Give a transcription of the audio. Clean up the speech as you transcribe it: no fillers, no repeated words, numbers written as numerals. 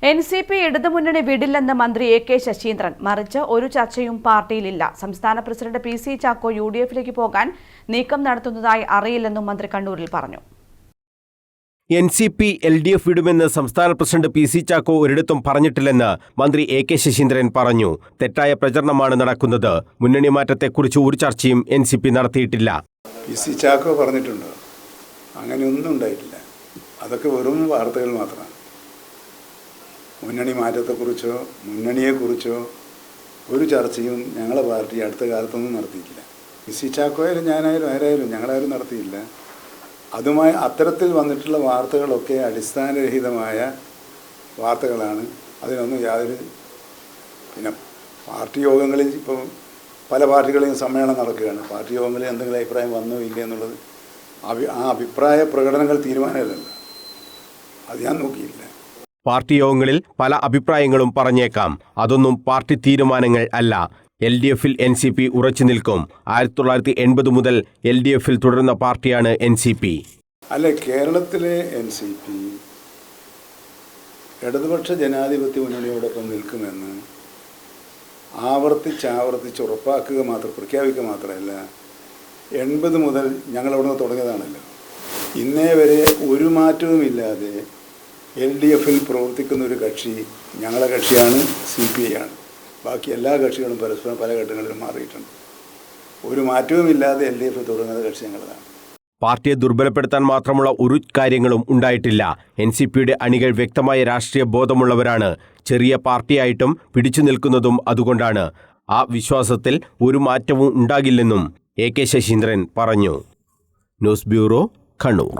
NCP ഇടതുമുന്നണി വിടില്ലെന്ന് മന്ത്രി AK Saseendran. മറിച്ച് ഒരു ചർച്ചയും പാർട്ടിയിലില്ല. സംസ്ഥാന പ്രസിഡന്റ് PC ചാക്കോ UDFിലേക്ക് പോകാൻ നീക്കം നടത്തുന്നതായി അറിയില്ലെന്നും മന്ത്രി കണ്ണൂരിൽ പറഞ്ഞു. NCP LDF വിടുമെന്ന് സംസ്ഥാന പ്രസിഡന്റ് PC ചാക്കോ ഒരിടത്തും പറഞ്ഞിട്ടില്ലെന്ന് മന്ത്രി AK ശശീന്ദ്രൻ പറഞ്ഞു. തെറ്റായ പ്രചരണമാണ് നടക്കുന്നത്. മുന്നണി മാറ്റത്തെക്കുറിച്ച് ഒരു ചർച്ചയും NCP നടത്തിയിട്ടില്ല. PC ചാക്കോ പറഞ്ഞിട്ടുണ്ട്. അങ്ങനെയൊന്നും ഉണ്ടായിട്ടില്ല. അതൊക്കെ വെറും വാർത്തകൾ മാത്രമാണ്. മുന്നണി മാറ്റത്തെക്കുറിച്ചോ മുന്നണിയെക്കുറിച്ചോ ഒരു ചർച്ചയും ഞങ്ങളെ പാർട്ടി അടുത്ത കാലത്തൊന്നും നടത്തിയിട്ടില്ല. PC ചാക്കോയാലും ഞാനായാലും ആരായാലും ഞങ്ങളാരും നടത്തിയില്ല. അതുമായി അത്തരത്തിൽ വന്നിട്ടുള്ള വാർത്തകളൊക്കെ അടിസ്ഥാനരഹിതമായ വാർത്തകളാണ്. അതിനൊന്നും യാതൊരു പാർട്ടി യോഗങ്ങളിൽ ഇപ്പോൾ പല പാർട്ടികളെയും സമ്മേളനം നടക്കുകയാണ്. പാർട്ടി യോഗങ്ങളിൽ എന്തെങ്കിലും അഭിപ്രായം വന്നോ ഇല്ല എന്നുള്ളത് ആ അഭിപ്രായ പ്രകടനങ്ങൾ തീരുമാനമല്ലല്ലോ. അത് ഞാൻ നോക്കിയില്ല. പാർട്ടി യോഗങ്ങളിൽ പല അഭിപ്രായങ്ങളും പറഞ്ഞേക്കാം. അതൊന്നും പാർട്ടി തീരുമാനങ്ങൾ അല്ല. LDFിൽ NCP ഉറച്ചു നിൽക്കും. 1980 മുതൽ LDFിൽ തുടരുന്ന പാർട്ടിയാണ് NCP. അല്ല, കേരളത്തിലെ NCP ഇടതുപക്ഷ ജനാധിപത്യ മുന്നണിയോടൊപ്പം നിൽക്കുമെന്ന് ആവർത്തിച്ച് ഉറപ്പാക്കുക പ്രഖ്യാപിക്കുക മാത്രമല്ല, 80 മുതൽ ഞങ്ങളവിടുന്ന് തുടങ്ങിയതാണല്ലോ. ഇന്നേ വരെ ഒരു മാറ്റവുമില്ലാതെ LDFിൽ പ്രവർത്തിക്കുന്ന ഒരു കക്ഷി ഞങ്ങളെ കക്ഷിയാണ്, CPI ആണ്. ബാക്കി എല്ലാ കക്ഷികളും പരസ്പരം പല ഘട്ടങ്ങളിലും മാറിയിട്ടുണ്ട്. ഒരു മാറ്റവുമില്ലാതെ LDF തുടങ്ങുന്ന കക്ഷി ഞങ്ങളതാണ്. പാർട്ടിയെ ദുർബലപ്പെടുത്താൻ മാത്രമുള്ള ഒരു കാര്യങ്ങളും ഉണ്ടായിട്ടില്ല. NCPയുടെ അണികൾ വ്യക്തമായ രാഷ്ട്രീയ ബോധമുള്ളവരാണ്. ചെറിയ പാർട്ടിയായിട്ടും പിടിച്ചു നിൽക്കുന്നതും അതുകൊണ്ടാണ്. ആ വിശ്വാസത്തിൽ ഒരു മാറ്റവും ഉണ്ടാകില്ലെന്നും AK ശശീന്ദ്രൻ പറഞ്ഞു. News bureau, Kannur.